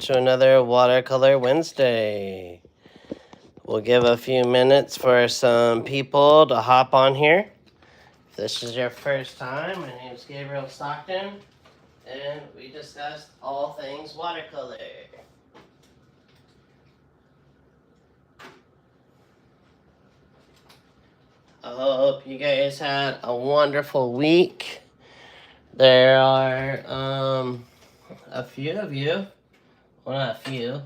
To another Watercolor Wednesday. We'll give a few minutes for some people to hop on here. If this is your first time, my name is Gabriel Stockton, and we discuss all things watercolor. I hope you guys had a wonderful week. There are a few of you, well, not a few.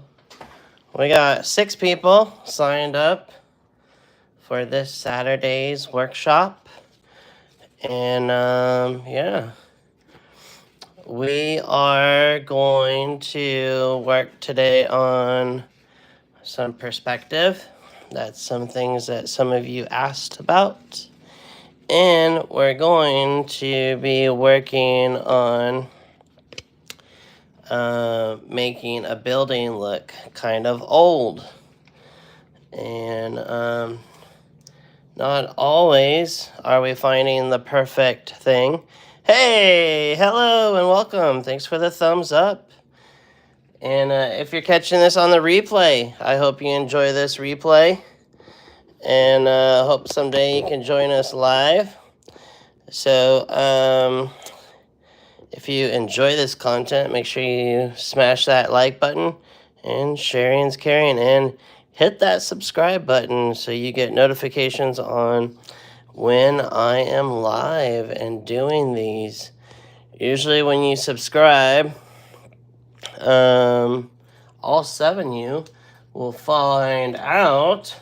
We got 6 people signed up for this Saturday's workshop. And yeah, we are going to work today on some perspective. That's some things that some of you asked about. And we're going to be working on making a building look kind of old. And not always are we finding the perfect thing. Hey, hello and welcome. Thanks for the thumbs up. And if you're catching this on the replay, I hope you enjoy this replay. And hope someday you can join us live. So if you enjoy this content, make sure you smash that like button and sharing's caring, and hit that subscribe button so you get notifications on when I am live and doing these. Usually when you subscribe, all 7 of you will find out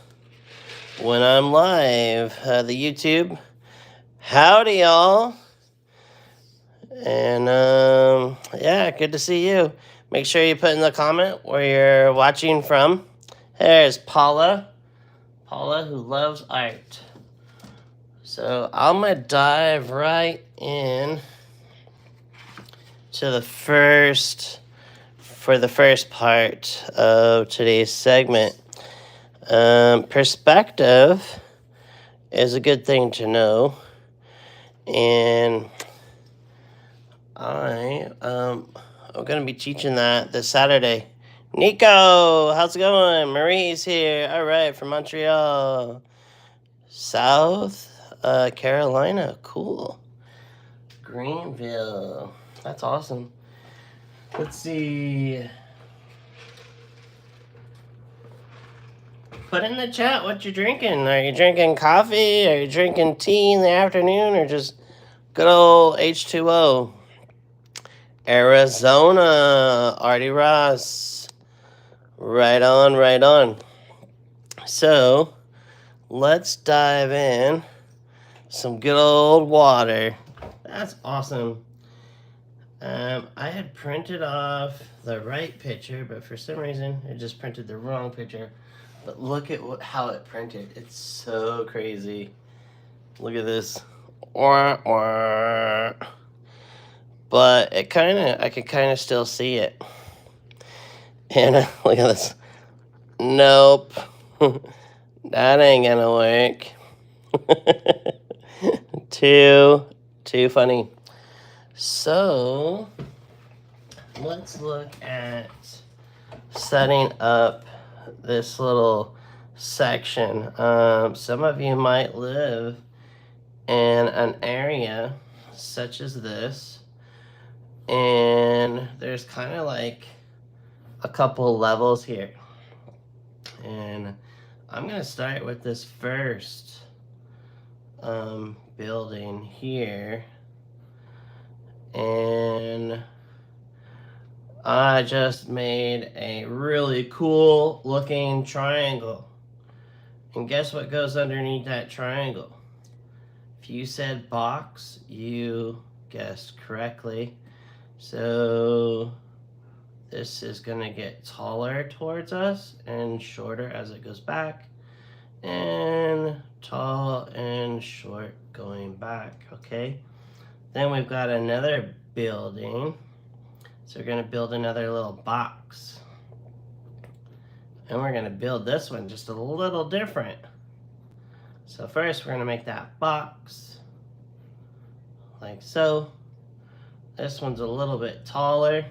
when I'm live. The YouTube, howdy y'all. And yeah, good to see you. Make sure you put in the comment where you're watching from. There's Paula who loves art. So I'm gonna dive right in to the first part of today's segment. Perspective is a good thing to know, and I'm gonna be teaching that this Saturday. Nico, how's it going? Marie's here. All right, from Montreal. South Carolina. Cool. Greenville. That's awesome. Let's see. Put in the chat what you're drinking. Are you drinking coffee? Are you drinking tea in the afternoon? Or just good old H2O? Arizona. Artie Ross. Right on, right on. So, let's dive in. Some good old water. That's awesome. I had printed off the right picture, but for some reason, it just printed the wrong picture. But look at how it printed. It's so crazy. Look at this. But I can kind of still see it. And look at this. Nope. That ain't gonna work. Too funny. So let's look at setting up this little section. Some of you might live in an area such as this, and there's kind of like a couple levels here. And I'm gonna start with this first building here, and I just made a really cool looking triangle. And guess what goes underneath that triangle? If you said box, you guessed correctly. So this is gonna get taller towards us and shorter as it goes back, and tall and short going back, okay? Then we've got another building. So we're gonna build another little box. And we're gonna build this one just a little different. So first we're gonna make that box like so. This one's a little bit taller.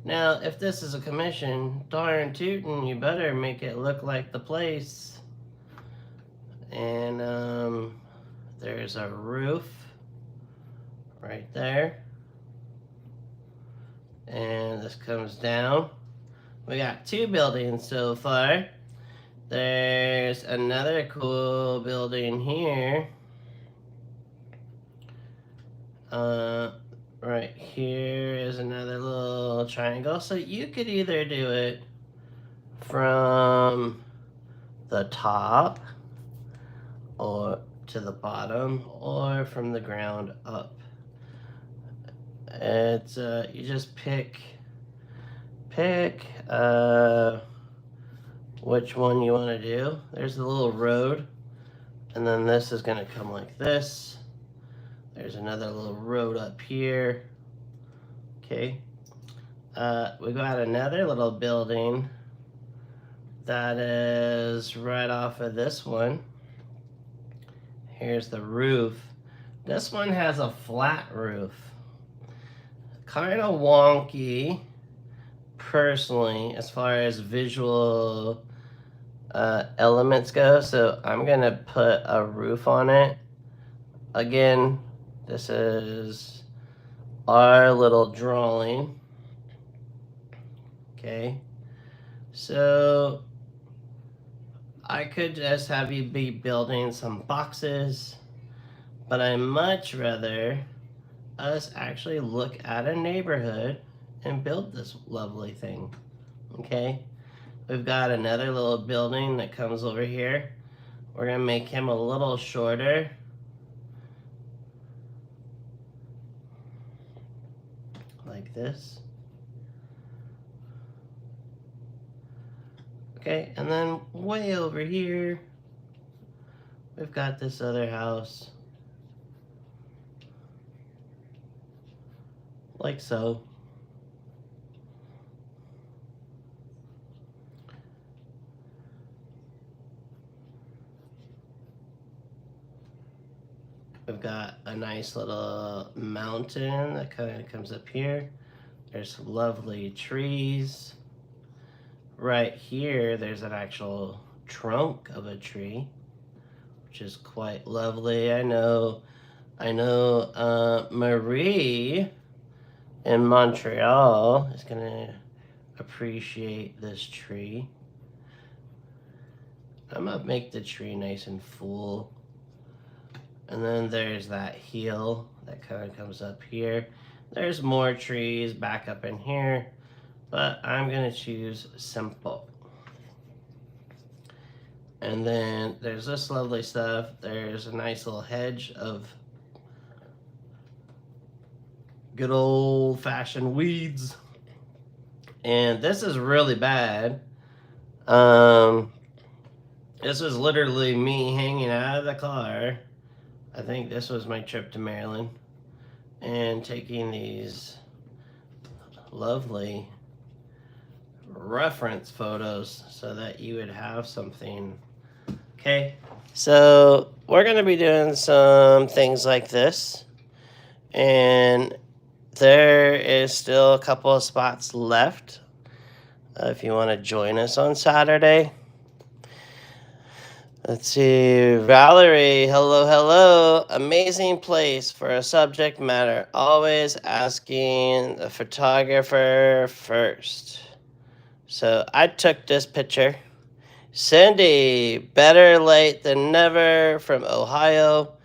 Now, if this is a commission, darn tootin', you better make it look like the place. And there's a roof right there. And this comes down. We got 2 buildings so far. There's another cool building here. Right here is another little triangle. So you could either do it from the top or to the bottom or from the ground up. It's you just pick which one you want to do. There's the little road, and then this is going to come like this. There's another little road up here. Okay. We got another little building that is right off of this one. Here's the roof. This one has a flat roof. Kind of wonky, personally, as far as visual elements go. So I'm going to put a roof on it. Again, this is our little drawing. Okay. So I could just have you be building some boxes, but I'd much rather us actually look at a neighborhood and build this lovely thing. Okay. We've got another little building that comes over here. We're going to make him a little shorter. Like this. Okay, and then way over here, we've got this other house. Like so. We've got a nice little mountain that kind of comes up here. There's some lovely trees. Right here, there's an actual trunk of a tree, which is quite lovely. I know Marie in Montreal is gonna appreciate this tree. I'm gonna make the tree nice and full. And then there's that hill that kind of comes up here. There's more trees back up in here, but I'm gonna choose simple. And then there's this lovely stuff. There's a nice little hedge of good old-fashioned weeds. And this is really bad. This was literally me hanging out of the car. I think this was my trip to Maryland, and taking these lovely reference photos so that you would have something. Okay, so we're going to be doing some things like this, and there is still a couple of spots left if you want to join us on Saturday. Let's see, Valerie, hello. Amazing place for a subject matter. Always asking the photographer first. So I took this picture. Cindy, better late than never from Ohio.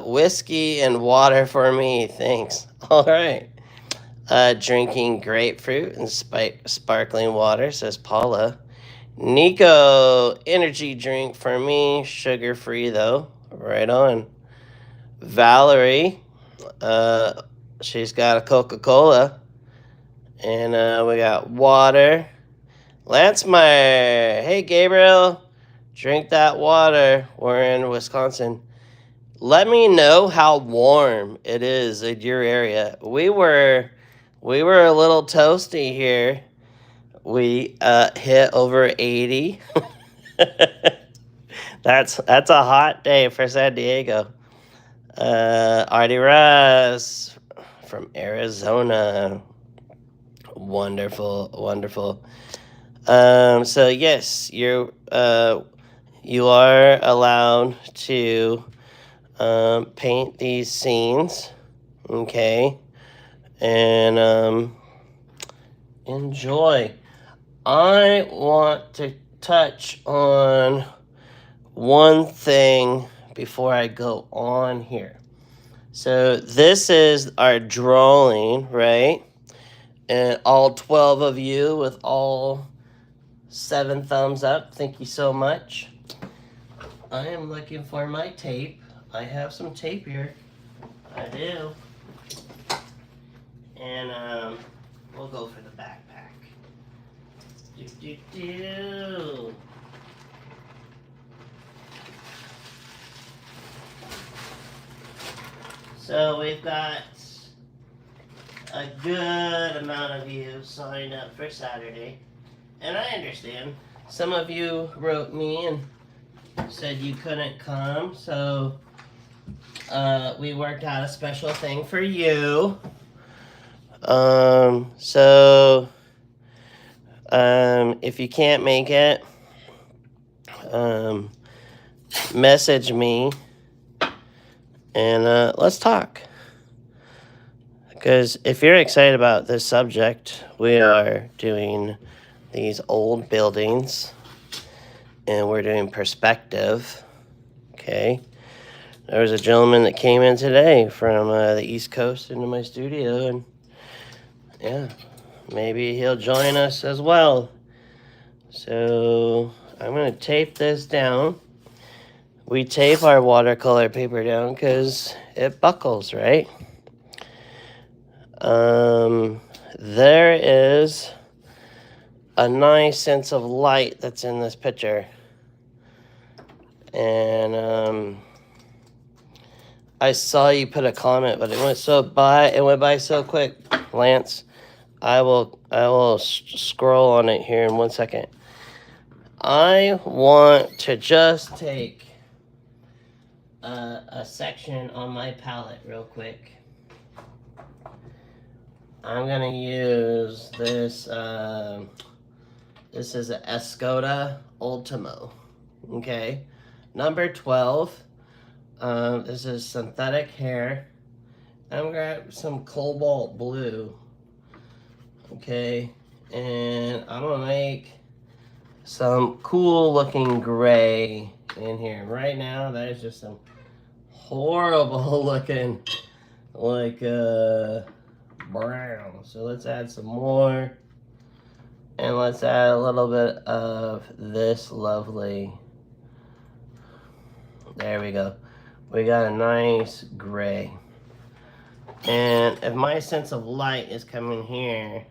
Whiskey and water for me, thanks. All right. Drinking grapefruit and sparkling water, says Paula. Nico, energy drink for me, sugar-free though. Right on. Valerie, she's got a Coca-Cola. And we got water. Lancemeyer, hey Gabriel, drink that water. We're in Wisconsin. Let me know how warm it is in your area. We were a little toasty here. We hit over 80. That's a hot day for San Diego. Artie Russ from Arizona. Wonderful, wonderful. So yes, you are allowed to paint these scenes, okay, and enjoy. I want to touch on one thing before I go on here. So this is our drawing, right? And all 12 of you with all 7 thumbs up, thank you so much. I am looking for my tape. I have some tape here. I do. And we'll go for the backpack. Do, do, do. So we've got a good amount of you signed up for Saturday. And I understand. Some of you wrote me and said you couldn't come, so we worked out a special thing for you. If you can't make it, message me and let's talk. Because if you're excited about this subject, we are doing these old buildings and we're doing perspective. Okay. There was a gentleman that came in today from the East Coast into my studio, and yeah, maybe he'll join us as well. So I'm going to tape this down. We tape our watercolor paper down because it buckles, right? There is a nice sense of light that's in this picture. And I saw you put a comment, but it went by so quick, Lance. I will scroll on it here in 1 second. I want to just take a section on my palette real quick. I'm gonna use this. This is an Escoda Ultimo. Okay, number 12. This is synthetic hair. I'm gonna grab some cobalt blue. Okay, and I'm gonna make some cool looking gray in here. Right now, that is just some horrible looking, like brown. So let's add some more, and let's add a little bit of this lovely. There we go. We got a nice gray. And if my sense of light is coming here,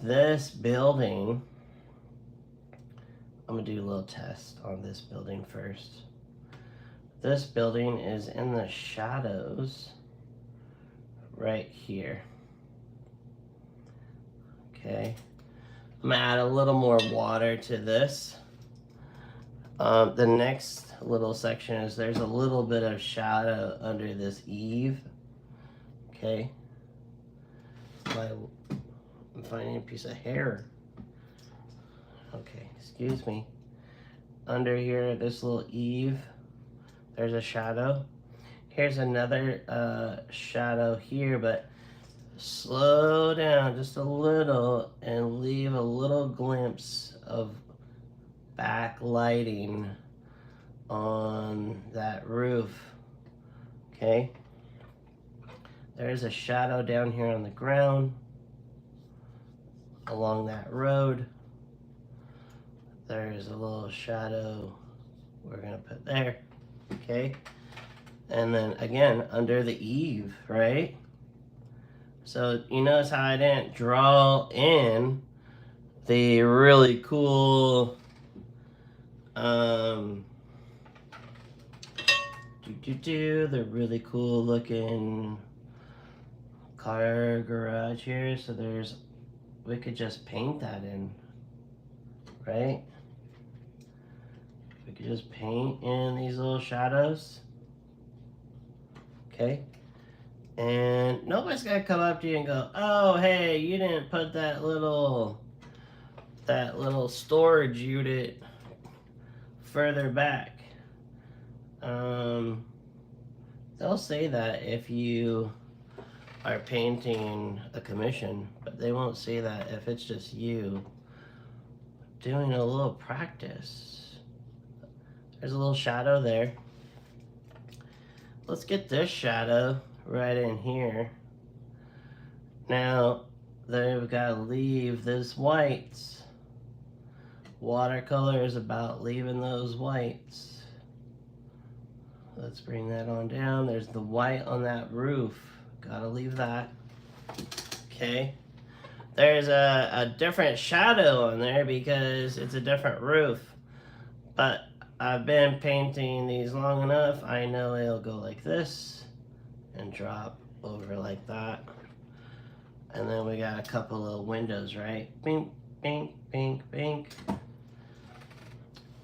this building, I'm gonna do a little test on this building first. This building is in the shadows right here. Okay, I'm gonna add a little more water to this. The next little section is there's a little bit of shadow under this eave. Okay, I'm finding a piece of hair. Okay, excuse me. Under here, this little eave, there's a shadow. Here's another shadow here, but slow down just a little and leave a little glimpse of backlighting on that roof. Okay, there's a shadow down here on the ground along that road. There's a little shadow we're gonna put there. Okay, and then again under the eave, right? So you notice how I didn't draw in the really cool the really cool looking car garage here. So we could just paint that in, right? We could just paint in these little shadows. Okay, And nobody's gonna come up to you and go, oh, hey, you didn't put that little storage unit further back. They'll say that if you are painting a commission, but they won't say that if it's just you doing a little practice. There's a little shadow there. Let's get this shadow right in here. Now, they've got to leave this whites. Watercolor is about leaving those whites. Let's bring that on down. There's the white on that roof. Gotta leave that. Okay. There's a different shadow on there because it's a different roof. But I've been painting these long enough. I know it'll go like this and drop over like that. And then we got a couple of windows, right? Bink, bink, bink, bink.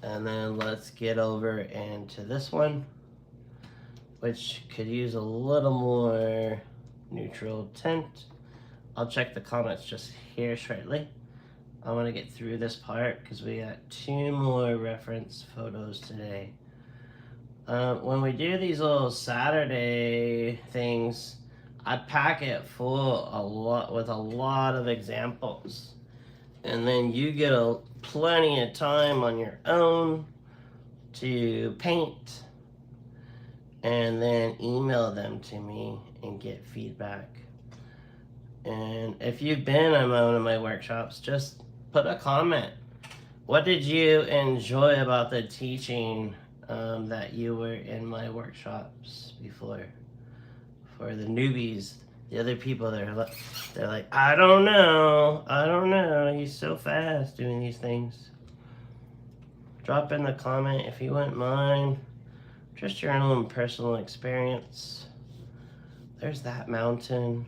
And then let's get over into this one, which could use a little more neutral tint. I'll check the comments just here shortly. I want to get through this part because we got 2 more reference photos today. When we do these little Saturday things, I pack it full with a lot of examples. And then you get plenty of time on your own to paint and then email them to me and get feedback. And if you've been on one of my workshops, just put a comment. What did you enjoy about the teaching that you were in my workshops before? For the newbies, the other people they're like, I don't know, he's so fast doing these things. Drop in the comment if you wouldn't mind. Just your own personal experience. There's that mountain.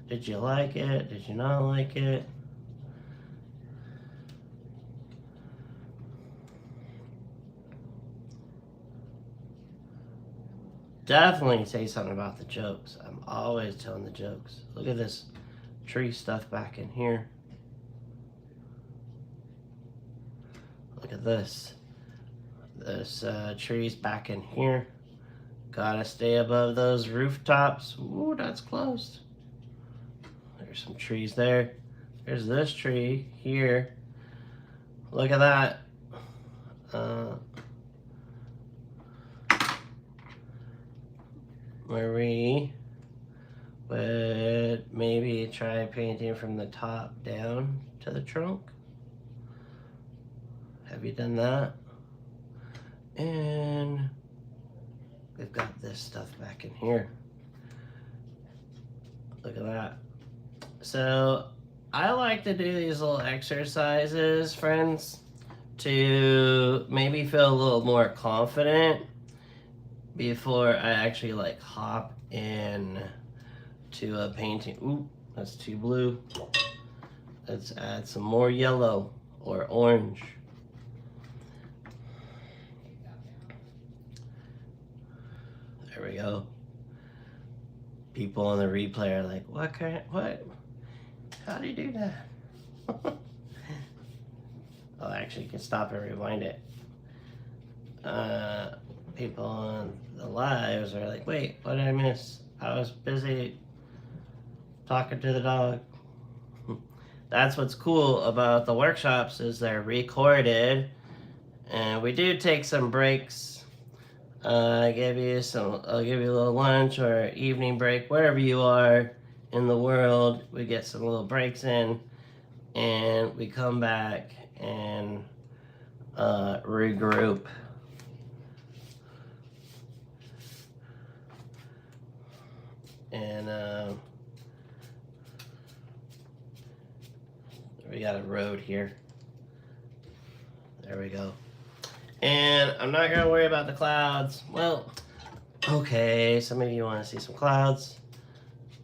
Did you like it? Did you not like it? Definitely say something about the jokes. I'm always telling the jokes. Look at this tree stuff back in here. Look at this. This tree's back in here. Gotta stay above those rooftops. Ooh, that's closed. There's some trees there. There's this tree here. Look at that. Marie would maybe try painting from the top down to the trunk. Have you done that? And we've got this stuff back in here. Look at that. So I like to do these little exercises, friends, to maybe feel a little more confident before I actually like hop in to a painting. Ooh, that's too blue. Let's add some more yellow or orange. There we go. People on the replay are like, what? How do you do that? Oh, actually, you can stop and rewind it. People on the lives are like, wait, what did I miss? I was busy talking to the dog. That's what's cool about the workshops is they're recorded, and we do take some breaks. I'll give you a little lunch or evening break, wherever you are in the world. We get some little breaks in, and we come back and regroup. And we got a road here. There we go. And I'm not gonna worry about the clouds. Well, okay, some of you want to see some clouds.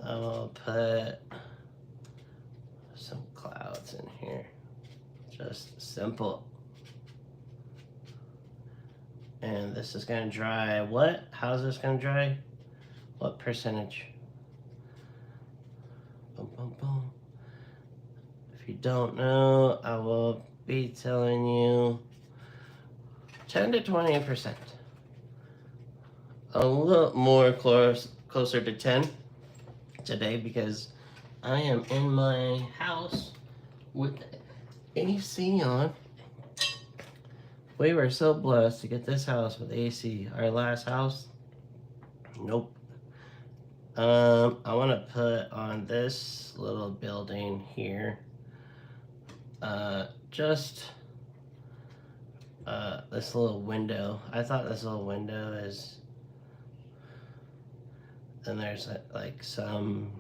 I'll put some clouds in here. Just simple. And this is going to dry what? How's this going to dry? What percentage? Boom, boom, boom. If you don't know, I will be telling you 10 to 20%. A little more closer to 10 today because I am in my house with AC on. We were so blessed to get this house with AC. Our last house, nope. I want to put on this little building here, just this little window. I thought this little window is, then there's like some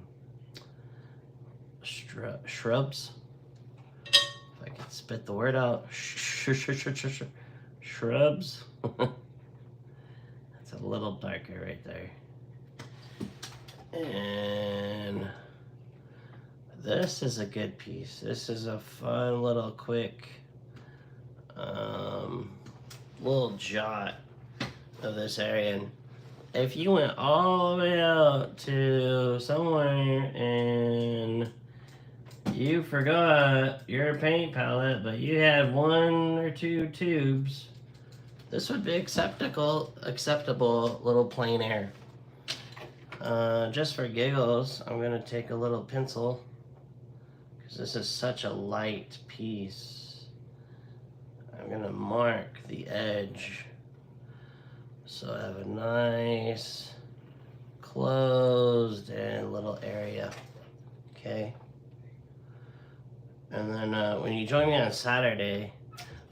shrubs. If I can spit the word out, shrubs. It's a little darker right there. And this is a good piece. This is a fun little quick little jot of this area. And if you went all the way out to somewhere and you forgot your paint palette, but you had 1 or 2 tubes, this would be acceptable little plein air. Just for giggles, I'm going to take a little pencil because this is such a light piece. I'm going to mark the edge so I have a nice closed and little area. Okay. And then when you join me on Saturday,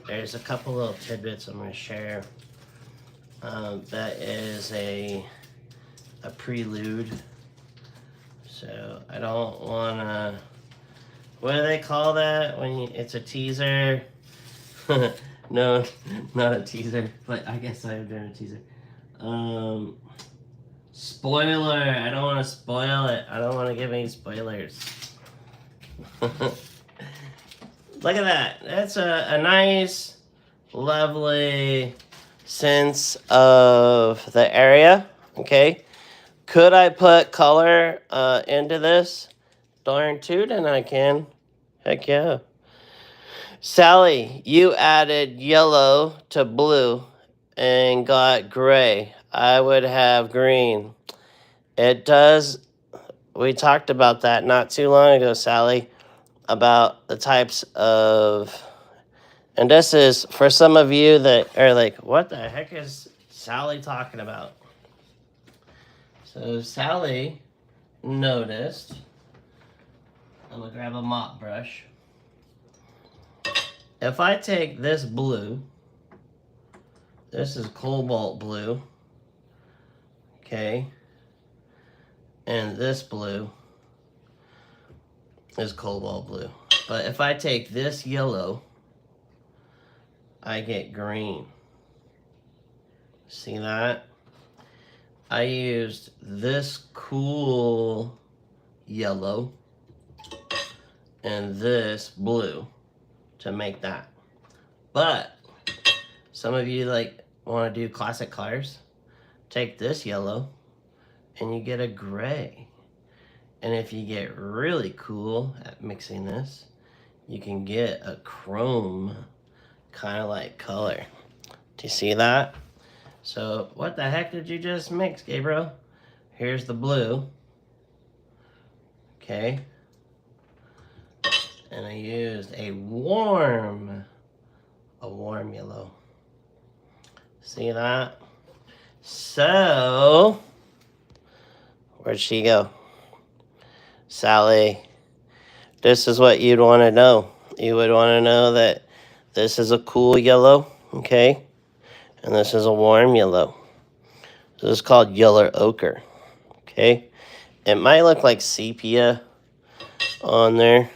there's a couple little tidbits I'm going to share. That is a prelude. So I don't want to, what do they call that when it's a teaser? No, not a teaser, but I guess I'm doing a teaser. Spoiler, I don't want to spoil it. I don't want to give any spoilers. Look at that. That's a nice, lovely sense of the area, okay? Could I put color into this? Darn tootin' I can. Heck yeah. Sally, you added yellow to blue and got gray. I would have green. It does. We talked about that not too long ago, Sally, about the types of, and this is for some of you that are like, what the heck is Sally talking about? So Sally noticed, I'm gonna grab a mop brush. If I take this blue, this is cobalt blue, okay, and this blue is cobalt blue. But if I take this yellow, I get green. See that? I used this cool yellow and this blue to make that. But some of you like want to do classic colors. Take this yellow and you get a gray. And if you get really cool at mixing this, you can get a chrome kind of like color. Do you see that? So what the heck did you just mix, Gabriel? Here's the blue. Okay. And I used a warm yellow. See that? So, where'd she go? Sally, this is what you'd want to know. You would want to know that this is a cool yellow, okay? And this is a warm yellow. This is called yellow ochre, okay? It might look like sepia on there.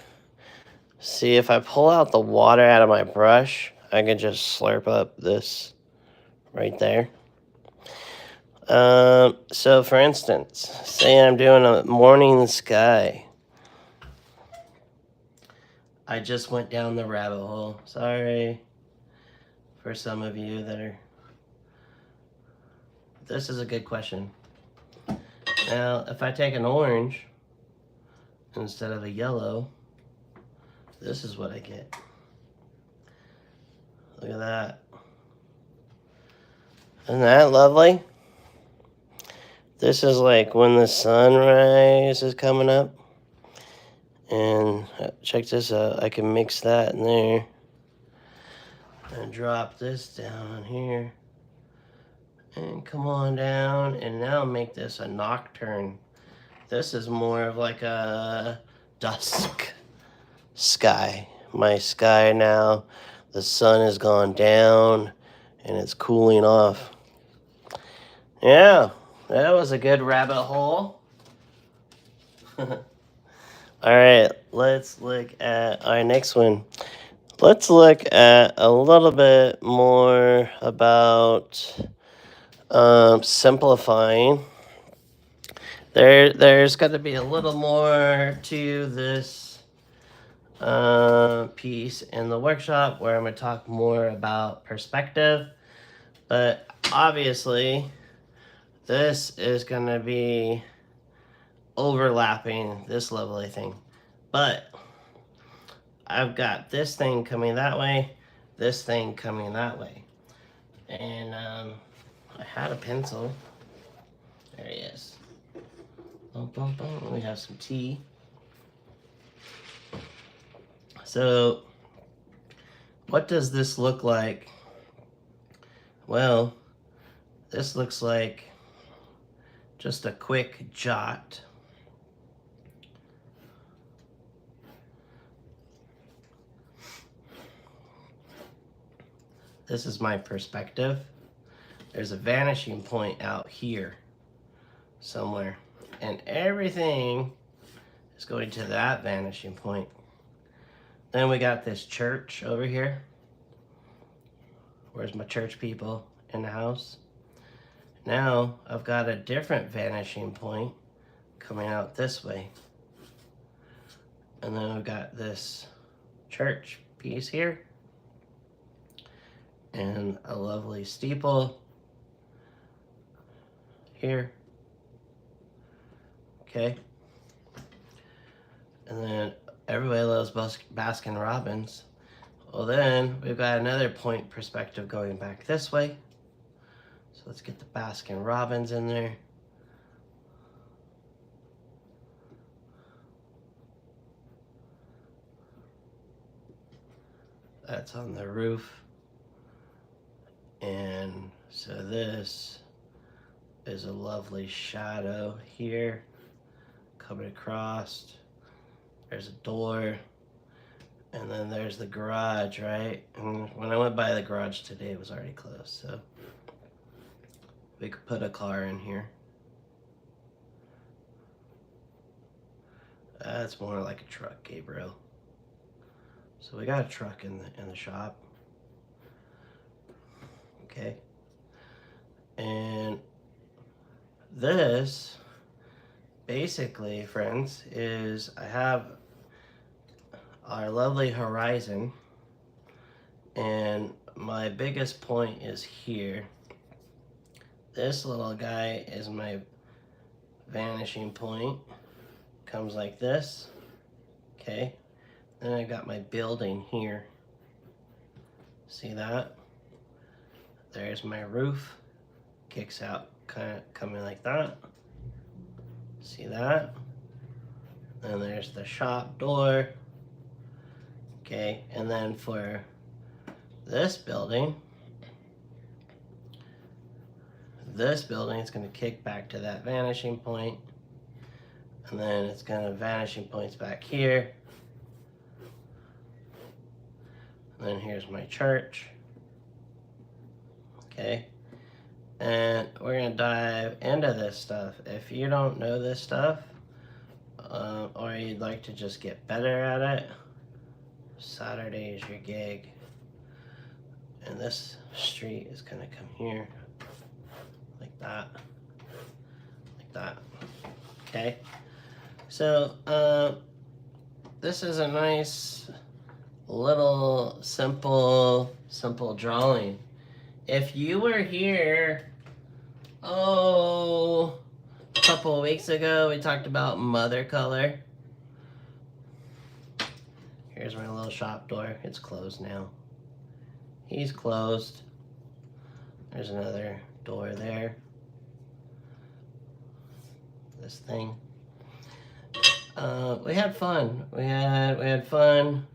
See, if I pull out the water out of my brush, I can just slurp up this right there. So for instance, say I'm doing a morning sky. I just went down the rabbit hole. Sorry for some of you that are this is a good question. Now, if I take an orange instead of a yellow, this is what I get. Look at that. Isn't that lovely? This is like when the sunrise is coming up. And check this out. I can mix that in there. And drop this down here. And come on down. And now make this a nocturne. This is more of like a dusk sky. My sky now. The sun has gone down. And it's cooling off. Yeah. That was a good rabbit hole. All right. Let's look at our next one. Let's look at a little bit more about simplifying. There's got to be a little more to this piece in the workshop where I'm going to talk more about perspective. But obviously, this is going to be overlapping this lovely thing. But I've got this thing coming that way, this thing coming that way. And I had a pencil. There he is. Boom, boom, boom. We have some tea. So, what does this look like? Well, this looks like just a quick jot. This is my perspective. There's a vanishing point out here somewhere. And everything is going to that vanishing point. Then we got this church over here. Where's my church people in the house? Now I've got a different vanishing point coming out this way. And then we've got this church piece here. And a lovely steeple here. Okay. And then everybody loves Baskin Robbins. Well, then we've got another point perspective going back this way. So let's get the Baskin Robbins in there. That's on the roof. And so this is a lovely shadow here coming across. There's a door, and then there's the garage, right? And when I went by the garage today, it was already closed, so we could put a car in here. That's more like a truck, Gabriel. So we got a truck in the shop. Okay. And this, basically, friends, is I have our lovely horizon, and my biggest point is here. This little guy is my vanishing point. Comes like this. Okay. Then I got my building here. See that? There's my roof. Kicks out, kind of coming like that. See that? And there's the shop door. Okay, and then for this building is going to kick back to that vanishing point. And then it's going to vanishing points back here. And then here's my church. Okay. And we're going to dive into this stuff. If you don't know this stuff, or you'd like to just get better at it, Saturday is your gig. And this street is going to come here, like that, like that. Okay. So, this is a nice little simple drawing. If you were here Oh, a couple of weeks ago we talked about Watercolor. Here's my little shop door. It's closed now. He's closed. There's another door there. This thing. We had fun. We had fun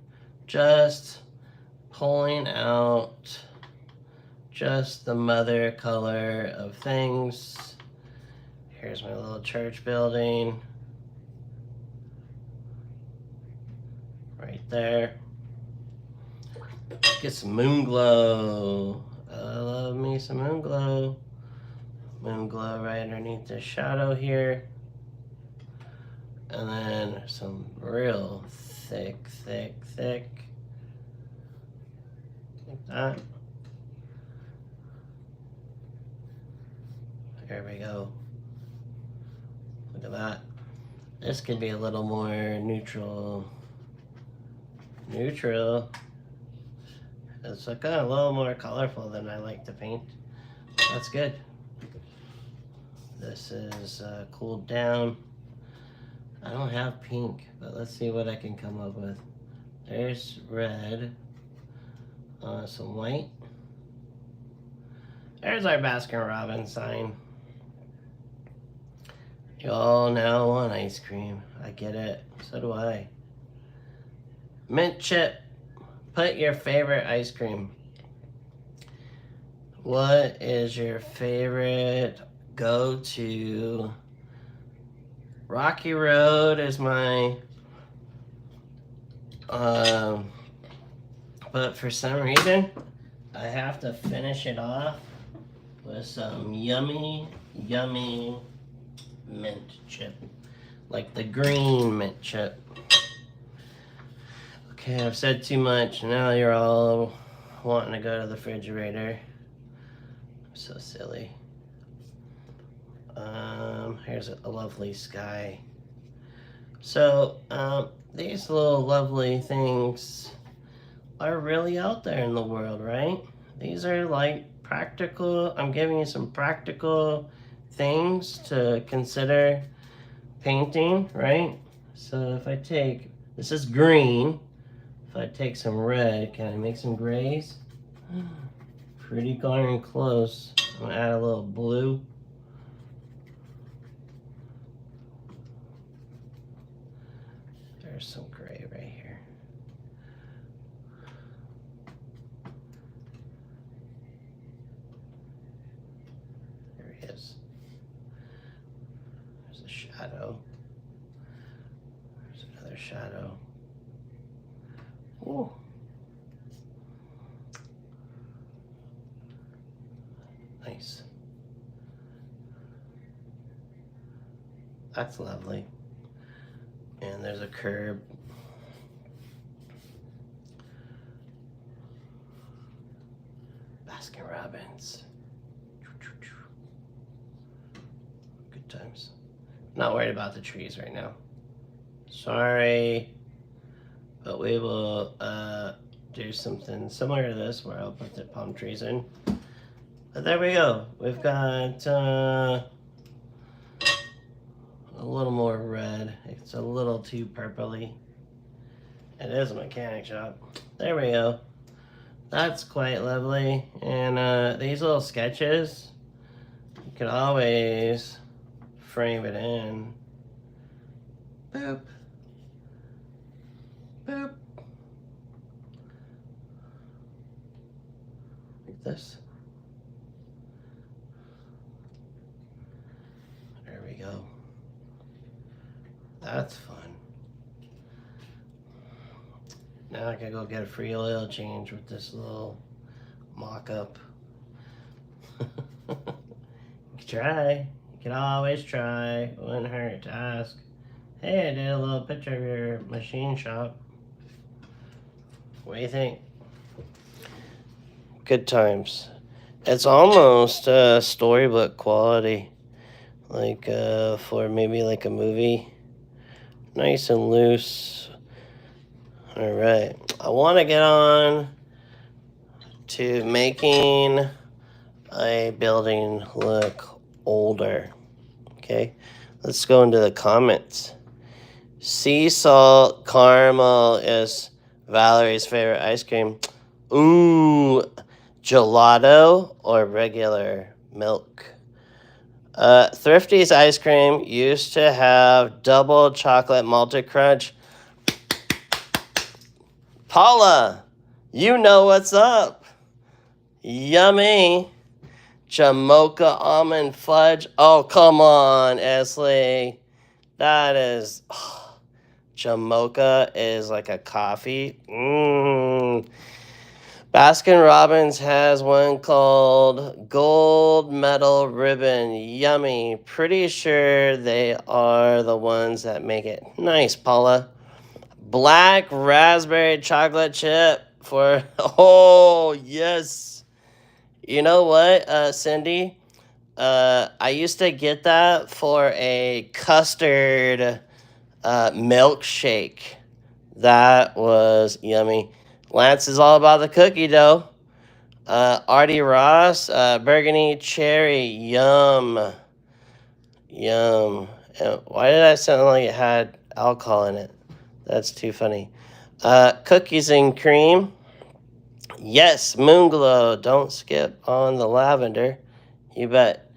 just pulling out just the Watercolor of things. Here's my little church building. Right there. Get some moon glow. I love me some moon glow. Moon glow right underneath the shadow here. And then some real thick. Like that. There we go. Look at that. This could be a little more neutral. It's like a little more colorful than I like to paint. That's good. This is cooled down. I don't have pink, but let's see what I can come up with. There's red. Some white. There's our Baskin-Robbins sign. You all now want ice cream. I get it. So do I. Mint chip. Put your favorite ice cream. What is your favorite go-to? Rocky Road is my... but for some reason, I have to finish it off with some yummy mint chip. Like the green mint chip. Okay, I've said too much. Now you're all wanting to go to the refrigerator. I'm so silly. Here's a lovely sky. So, these little lovely things are really out there in the world, right? These are like practical. I'm giving you some practical things to consider painting, right? So if I take, this is green. If I take some red, can I make some grays? Pretty darn close. I'm gonna add a little blue. There's some gray right here. There he is. There's a shadow. There's another shadow. Ooh. Nice. That's lovely. And there's a curb. Baskin-Robbins. Good times. Not worried about the trees right now. Sorry. But we will do something similar to this where I'll put the palm trees in. But there we go. We've got a little more red. It's a little too purpley. It is a mechanic shop. There we go. That's quite lovely. And these little sketches, you could always frame it in. Boop. Boop. Like this. There we go. That's fun. Now I can go get a free oil change with this little mock-up. You can try. You can always try. It wouldn't hurt to ask. Hey, I did a little picture of your machine shop. What do you think? Good times. It's almost storybook quality. Like for maybe like a movie. Nice and loose. Alright. I want to get on to making a building look older. Okay, let's go into the comments. Sea salt caramel is Valerie's favorite ice cream. Ooh, gelato or regular milk? Thrifty's ice cream used to have double chocolate malted crunch. Paula, you know what's up. Yummy. Jamocha almond fudge. Oh, come on, Esley. That is... Jamocha is like a coffee. Baskin Robbins has one called Gold Medal Ribbon. Yummy. Pretty sure they are the ones that make it. Nice, Paula. Black raspberry chocolate chip for... Oh, yes. You know what, Cindy? I used to get that for a custard milkshake. That was yummy. Lance is all about the cookie dough. Artie Ross, burgundy cherry, yum. Yum. Why did I sound like it had alcohol in it? That's too funny. Cookies and cream. Yes, Moonglow. Don't skip on the lavender. You bet.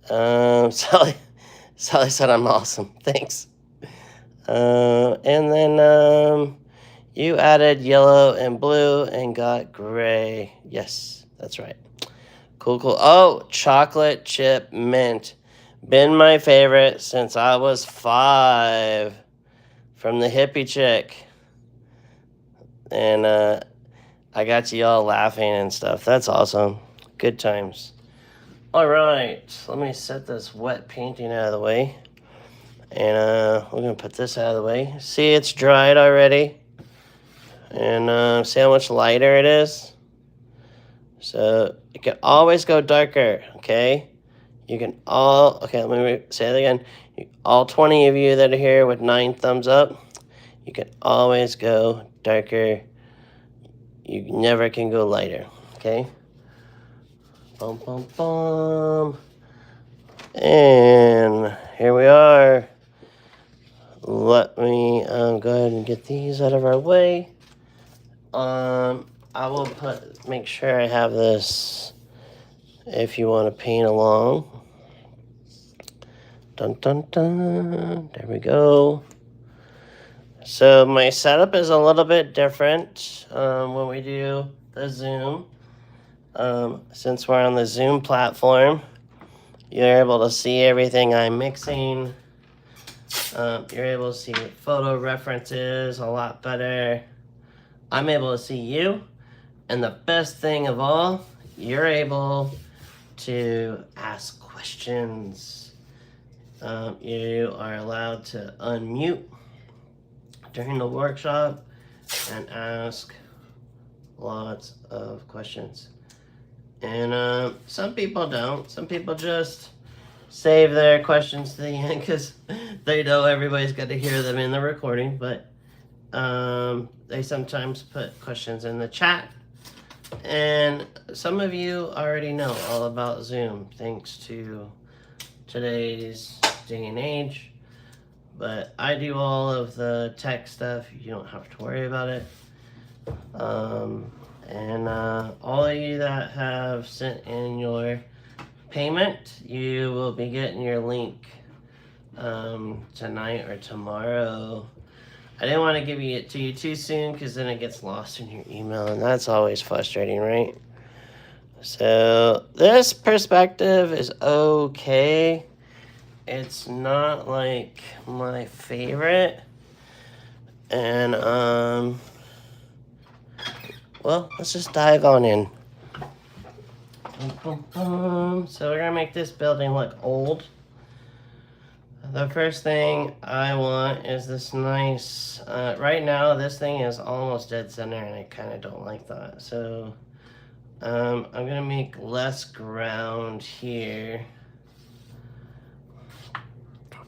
Sally said I'm awesome. Thanks. And then you added yellow and blue and got gray. Yes, that's right. Cool, cool. Oh, chocolate chip mint. Been my favorite since I was 5 from the hippie chick. And I got you all laughing and stuff. That's awesome. Good times. All right, let me set this wet painting out of the way. And we're going to put this out of the way. See, it's dried already. And see how much lighter it is? So you can always go darker, okay? You can all... Okay, let me say it again. All 20 of you that are here with 9 thumbs up, you can always go darker. You never can go lighter, okay? Bum, bum, bum. And here we are. Let me go ahead and get these out of our way. I will make sure I have this if you want to paint along. Dun, dun, dun. There we go. So my setup is a little bit different when we do the Zoom. Since we're on the Zoom platform, you're able to see everything I'm mixing. You're able to see photo references a lot better. I'm able to see you. And the best thing of all, you're able to ask questions. You are allowed to unmute during the workshop and ask lots of questions. And some people don't. Some people just save their questions to the end because they know everybody's got to hear them in the recording. But they sometimes put questions in the chat. And some of you already know all about Zoom thanks to today's day and age. But I do all of the tech stuff. You don't have to worry about it. And all of you that have sent in your payment, you will be getting your link tonight or tomorrow. I didn't want to give it to you too soon because then it gets lost in your email, and that's always frustrating, right? So this perspective is okay. It's not like my favorite. And well, let's just dive on in. So we're gonna make this building look old. The first thing I want is this nice, right now this thing is almost dead center and I kind of don't like that. So I'm gonna make less ground here.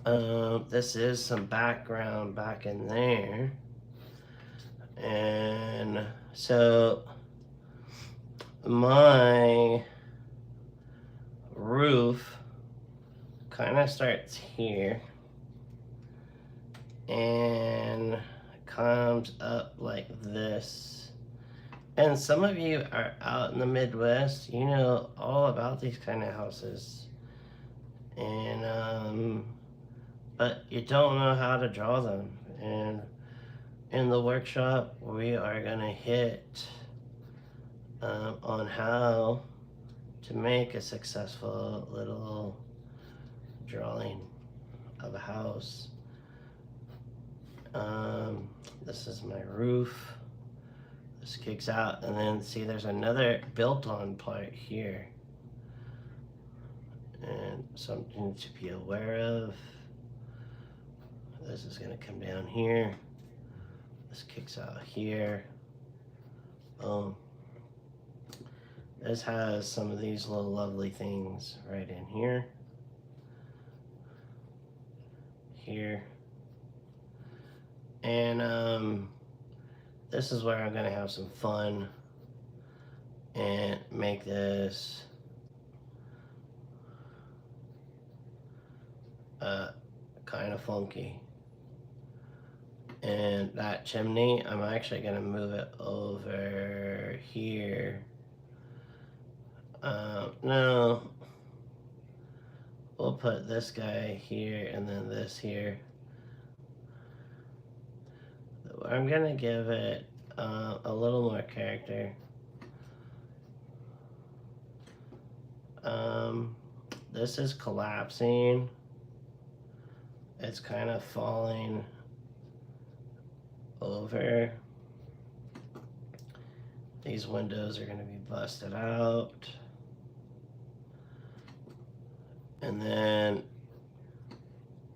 This is some background back in there. And so my roof kind of starts here and comes up like this. And some of you are out in the Midwest, you know all about these kind of houses. And but you don't know how to draw them. And in the workshop, we are gonna hit on how to make a successful little drawing of a house. This is my roof. This kicks out, and then see there's another built-on part here, and something to be aware of. This is going to come down here. This kicks out here. This has some of these little lovely things right in here. Here. And this is where I'm going to have some fun and make this kind of funky. And that chimney, I'm actually going to move it over here. No, we'll put this guy here and then this here. I'm going to give it a little more character. This is collapsing. It's kind of falling over. These windows are going to be busted out. And then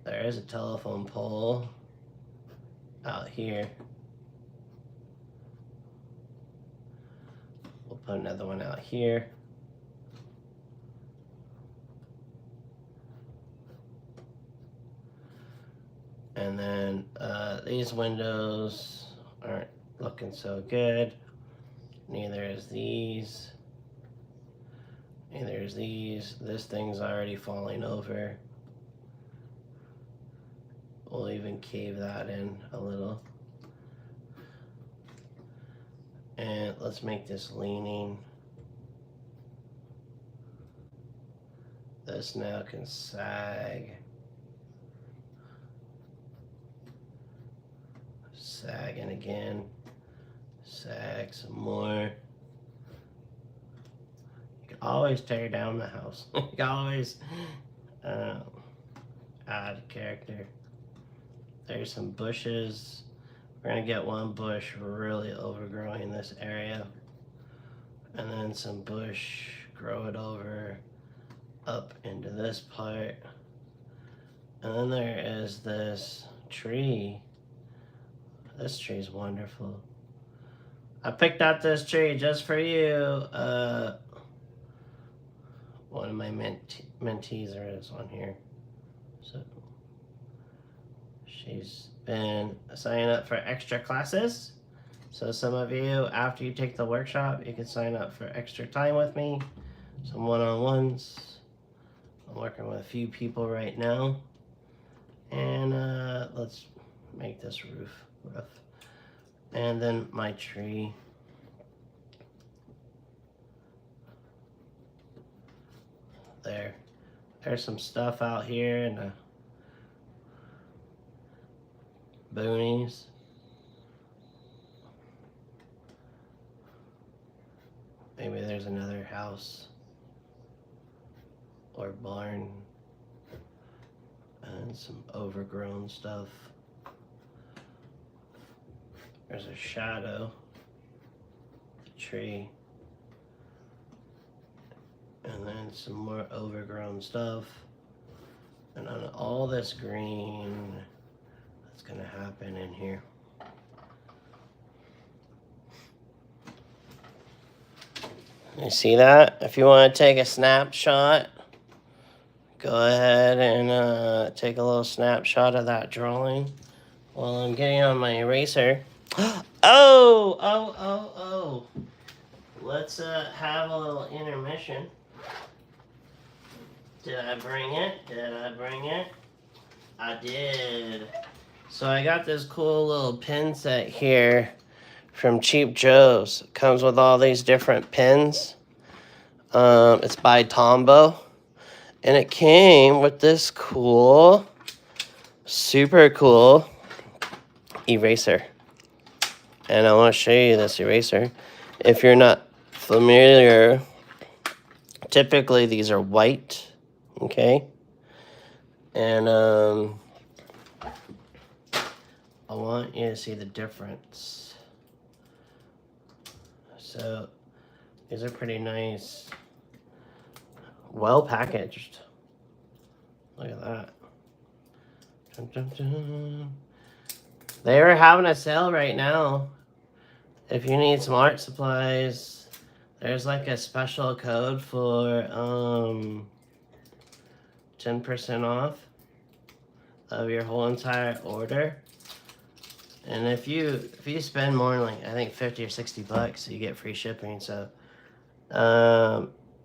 there is a telephone pole out here. We'll put another one out here. And then these windows aren't looking so good. Neither is these. Neither is these. This thing's already falling over. We'll even cave that in a little. And let's make this leaning. This now can sag. Sagging again. Sag some more. You can always tear down the house. You can always add character. There's some bushes. We're going to get one bush really overgrowing this area. And then some bush, grow it over up into this part. And then there is this tree. This tree is wonderful. I picked out this tree just for you. One of my mentees is on here. So she's been signing up for extra classes. So some of you, after you take the workshop, you can sign up for extra time with me. Some one-on-ones. I'm working with a few people right now. And let's make this roof rough. And then my tree. There's some stuff out here in the boonies. Maybe there's another house or barn and some overgrown stuff. There's a shadow, a tree, and then some more overgrown stuff. And on all this green that's gonna happen in here. You see that? If you want to take a snapshot, go ahead and take a little snapshot of that drawing while I'm getting on my eraser. Oh. Let's have a little intermission. Did I bring it? Did I bring it? I did. So I got this cool little pin set here from Cheap Joe's. It comes with all these different pins. It's by Tombow. And it came with this cool, super cool eraser. And I want to show you this eraser. If you're not familiar, typically these are white, okay? And I want you to see the difference. So these are pretty nice. Well packaged. Look at that. Dun, dun, dun. They are having a sale right now. If you need some art supplies, there's like a special code for 10% off of your whole entire order. And if you spend more than like I think 50 or 60 bucks, you get free shipping. So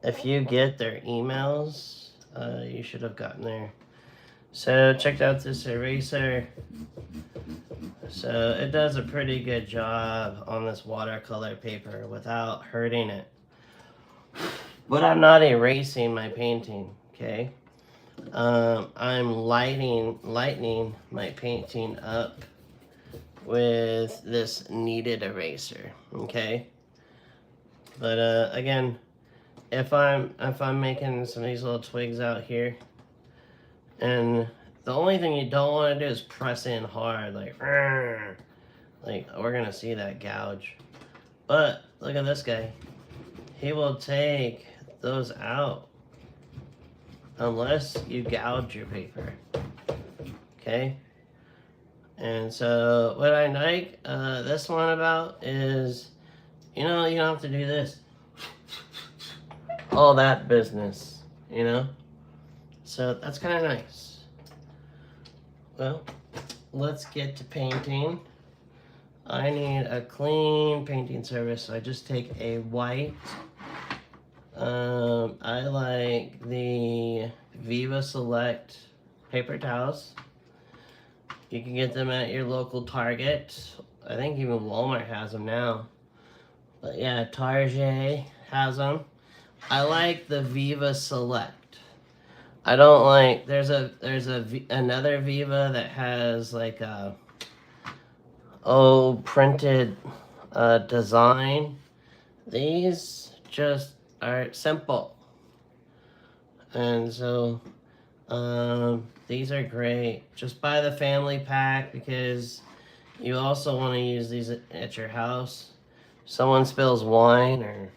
if you get their emails, you should have gotten there. So check out this eraser. So it does a pretty good job on this watercolor paper without hurting it. But I'm not erasing my painting, okay? I'm lightening my painting up with this kneaded eraser, okay? But again, if I'm making some of these little twigs out here, and the only thing you don't want to do is press in hard, like we're gonna see that gouge. But look at this guy. He will take those out unless you gouge your paper. Okay? And so what I like this one about is, you know, you don't have to do this. All that business, you know? So that's kind of nice. Well, let's get to painting. I need a clean painting surface, so I just take a white. I like the Viva Select paper towels. You can get them at your local Target. I think even Walmart has them now. But yeah, Target has them. I like the Viva Select. I don't like, there's another Viva that has like a printed design. These just are simple, and so these are great. Just buy the family pack because you also want to use these at your house. Someone spills wine or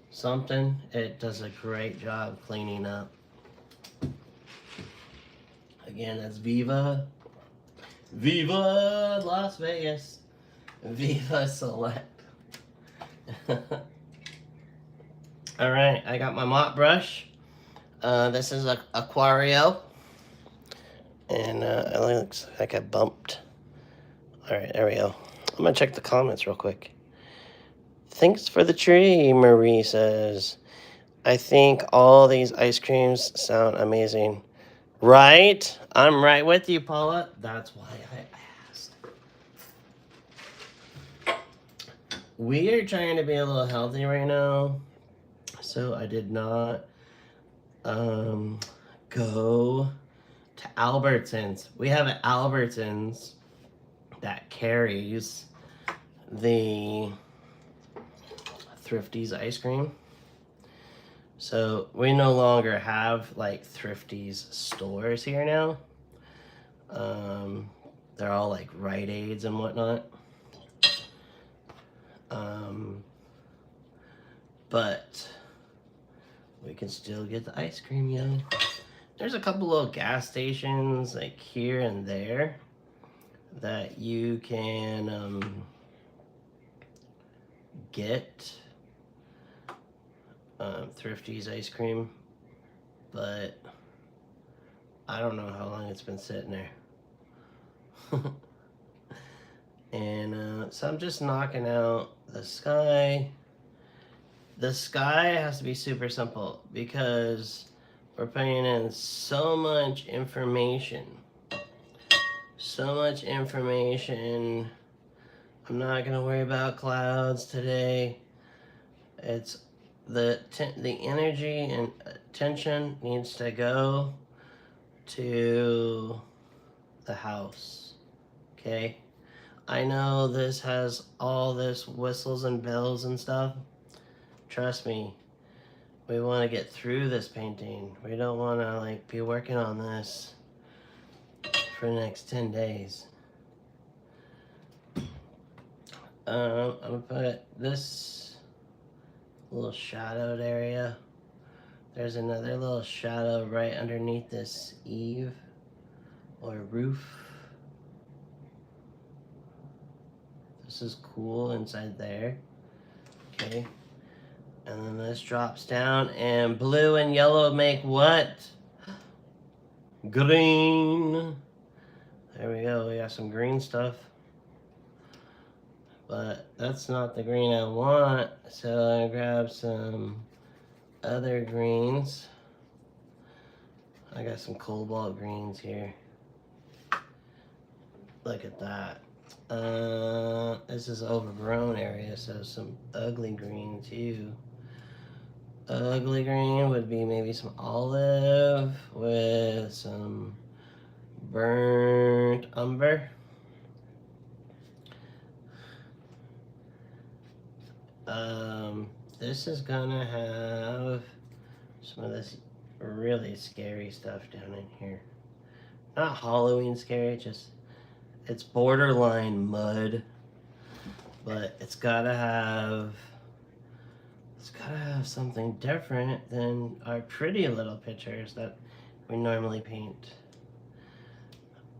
something, it does a great job cleaning up. Again, that's Viva Las Vegas, Viva Select. All right, I got my mop brush. This is a Aquario, and it looks like I bumped. All right, there we go. I'm gonna check the comments real quick. Thanks for the tree, Marie says. I think all these ice creams sound amazing. Right? I'm right with you, Paula. That's why I asked. We are trying to be a little healthy right now, so I did not go to Albertsons. We have an Albertsons that carries the Thrifty's ice cream. So we no longer have like Thrifty's stores here now. They're all like Rite Aids and whatnot. But we can still get the ice cream, yo. There's a couple little gas stations like here and there that you can get Thrifty's ice cream, but I don't know how long it's been sitting there. And so I'm just knocking out the sky. The sky has to be super simple because We're putting in so much information. So much information. I'm not going to worry about clouds today. It's the energy and attention needs to go to the house. Okay? I know this has all this whistles and bells and stuff. Trust me. We want to get through this painting. We don't want to like be working on this for the next 10 days. I'm gonna put this little shadowed area. There's another little shadow right underneath this eave or roof. This is cool inside there. Okay. And then this drops down, and blue and yellow make what? Green. There we go. We got some green stuff. But that's not the green I want, so I grab some other greens. I got some cobalt greens here. Look at that. This is overgrown area, so some ugly green too. Ugly green would be maybe some olive with some burnt umber. This is gonna have some of this really scary stuff down in here. Not Halloween scary, just it's borderline mud, but it's gotta have something different than our pretty little pictures that we normally paint.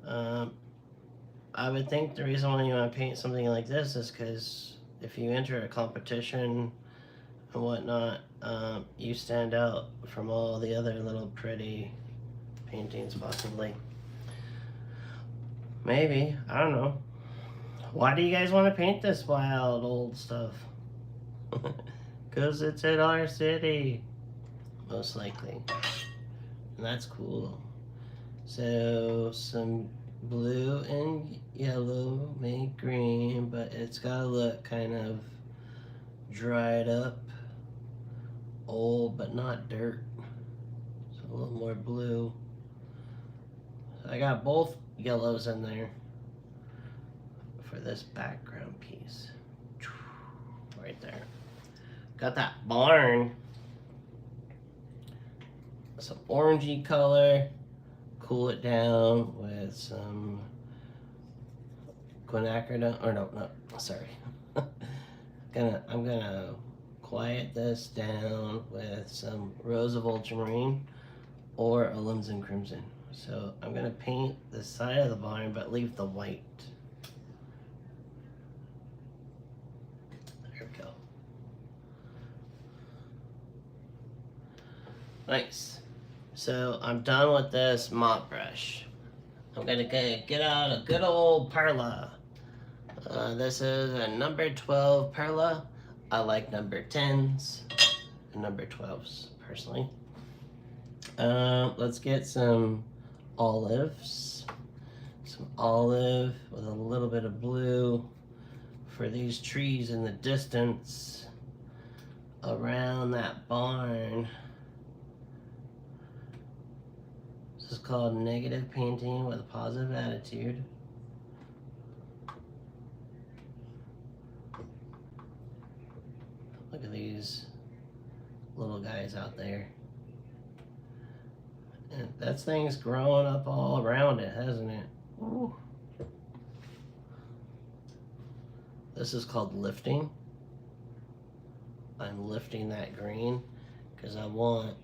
I would think the reason why you want to paint something like this is because if you enter a competition and whatnot, you stand out from all the other little pretty paintings, possibly. Maybe, I don't know. Why do you guys want to paint this wild old stuff? Because it's in our city, most likely. And that's cool. So some blue and yellow make green, but it's gotta look kind of dried up, old but not dirt. So a little more blue. So I got both yellows in there for this background piece. Right there. Got that barn. Some orangey color. Cool it down with some quinacridone, or no, sorry. I'm gonna quiet this down with some Rose of Ultramarine or a Limson Crimson. So I'm gonna paint the side of the barn but leave the white. There we go. Nice. So I'm done with this mop brush. I'm gonna get out a good old Perla. This is a number 12 Perla. I like number 10s and number 12s personally. Let's get some olives. Some olive with a little bit of blue for these trees in the distance around that barn. This is called negative painting with a positive attitude. Look at these little guys out there. And that thing's growing up all around it, hasn't it? Ooh. This is called lifting. I'm lifting that green because I want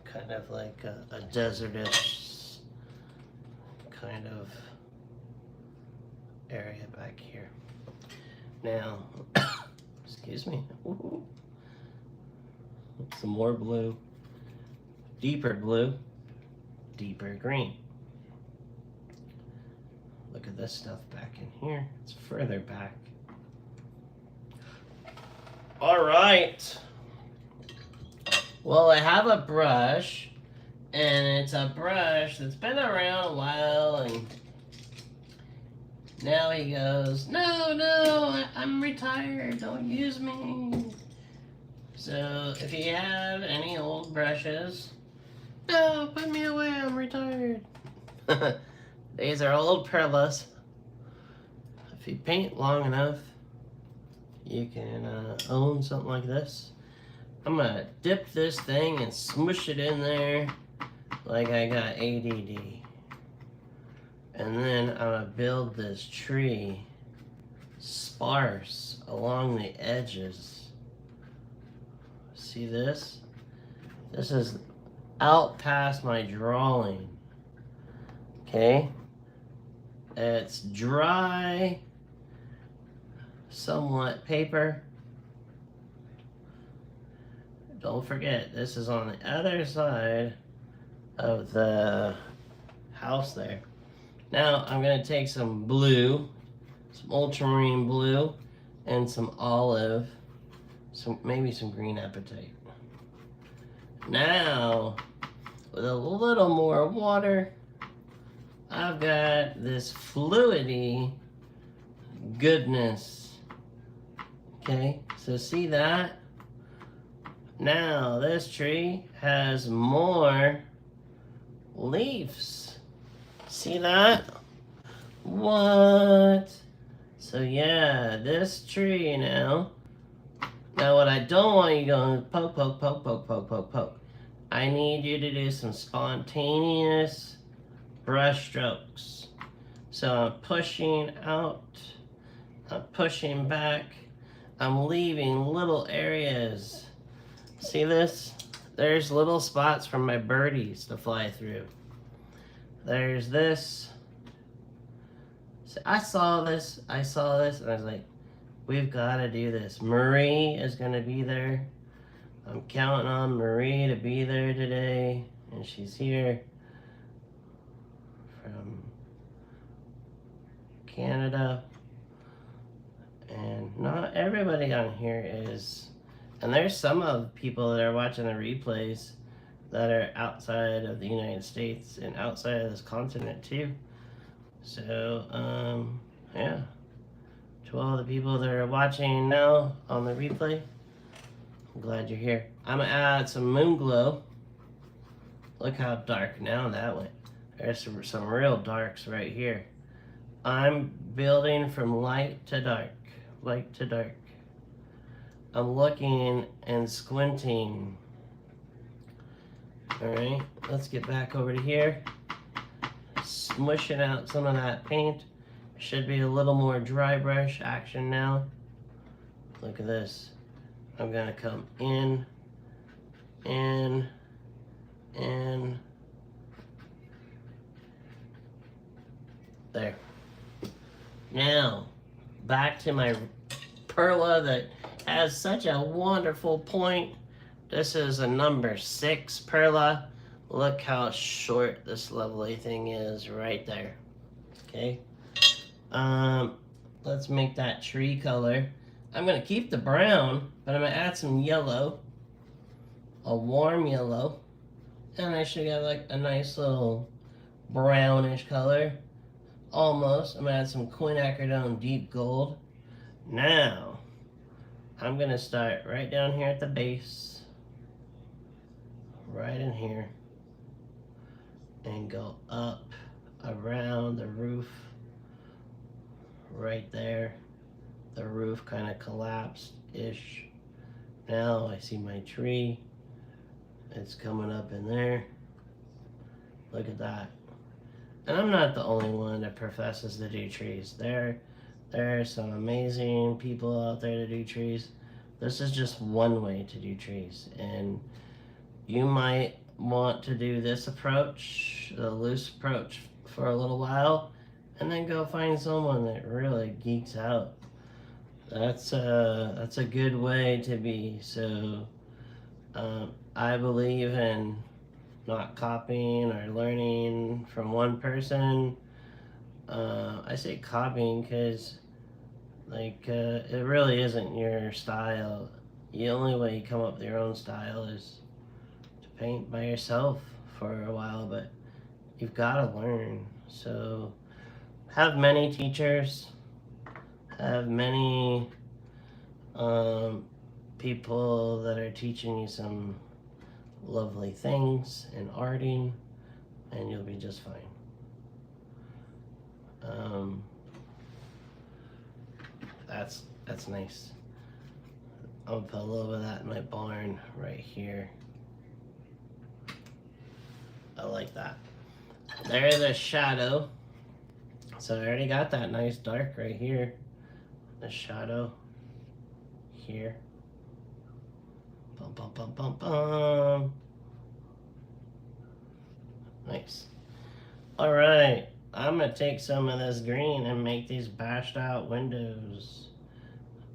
kind of like a desertish kind of area back here. Now, excuse me. Ooh. Some more blue, deeper green. Look at this stuff back in here. It's further back. All right. Well, I have a brush, and it's a brush that's been around a while, and now he goes, no, I'm retired, don't use me. So if you have any old brushes, no, put me away, I'm retired. These are old perlas. If you paint long enough, you can own something like this. I'm gonna dip this thing and smush it in there like I got ADD. And then I'm gonna build this tree sparse along the edges. See this? This is out past my drawing. Okay? It's dry, somewhat paper. Don't forget, this is on the other side of the house there. Now I'm going to take some blue, some ultramarine blue, and some olive, maybe some green apatite. Now, with a little more water, I've got this fluidy goodness. Okay, so see that? Now this tree has more leaves. See that? What? So yeah, this tree now. Now what I don't want you going poke. I need you to do some spontaneous brush strokes. So I'm pushing out, I'm pushing back, I'm leaving little areas. See this? There's little spots for my birdies to fly through. There's this. So I saw this, and I was like, we've got to do this. Marie is going to be there. I'm counting on Marie to be there today, and she's here from Canada. And not everybody on here is. And there's some of the people that are watching the replays that are outside of the United States and outside of this continent too. So, yeah. To all the people that are watching now on the replay, I'm glad you're here. I'm gonna add some moon glow. Look how dark now that went. There's some real darks right here. I'm building from light to dark, light to dark. I'm looking and squinting. Alright, let's get back over to here. Smushing out some of that paint. Should be a little more dry brush action now. Look at this. I'm gonna come in. There. Now, back to my perla that has such a wonderful point. This is a number 6 perla. Look how short this lovely thing is right there. Okay. Let's make that tree color. I'm gonna keep the brown, but I'm gonna add some yellow, a warm yellow, and I should get like a nice little brownish color. Almost. I'm gonna add some quinacridone deep gold. Now, I'm gonna start right down here at the base, right in here, and go up around the roof, right there. The roof kind of collapsed-ish. Now I see my tree. It's coming up in there. Look at that. And I'm not the only one that professes to do trees. There are some amazing people out there to do trees. This is just one way to do trees. And you might want to do this approach, the loose approach, for a little while, and then go find someone that really geeks out. That's a good way to be. So I believe in not copying or learning from one person. I say copying because it really isn't your style. The only way you come up with your own style is paint by yourself for a while, but you've got to learn. So have many teachers, have many people that are teaching you some lovely things in arting, and you'll be just fine. That's nice. I'll put a little bit of that in my barn right here. I like that. There's a shadow. So I already got that nice dark right here. The shadow here. Bum, bum, bum, bum, bum. Nice. All right. I'm going to take some of this green and make these bashed out windows.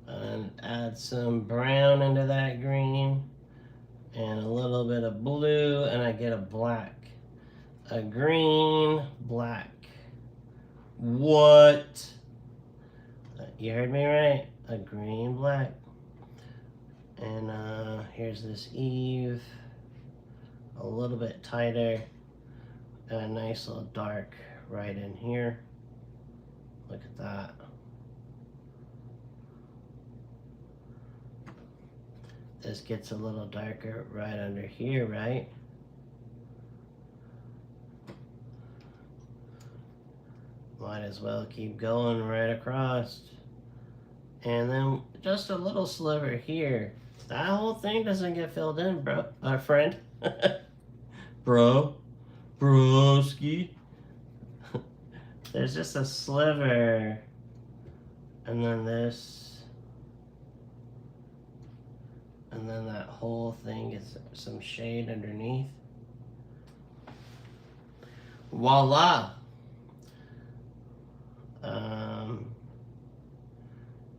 And add some brown into that green. And a little bit of blue. And I get a black. A green, black. What? You heard me right. A green, black. And here's this eave. A little bit tighter. And a nice little dark right in here. Look at that. This gets a little darker right under here, right? Might as well keep going right across. And then just a little sliver here. That whole thing doesn't get filled in, bro. Friend. Broski. There's just a sliver. And then this. And then that whole thing gets some shade underneath. Voila!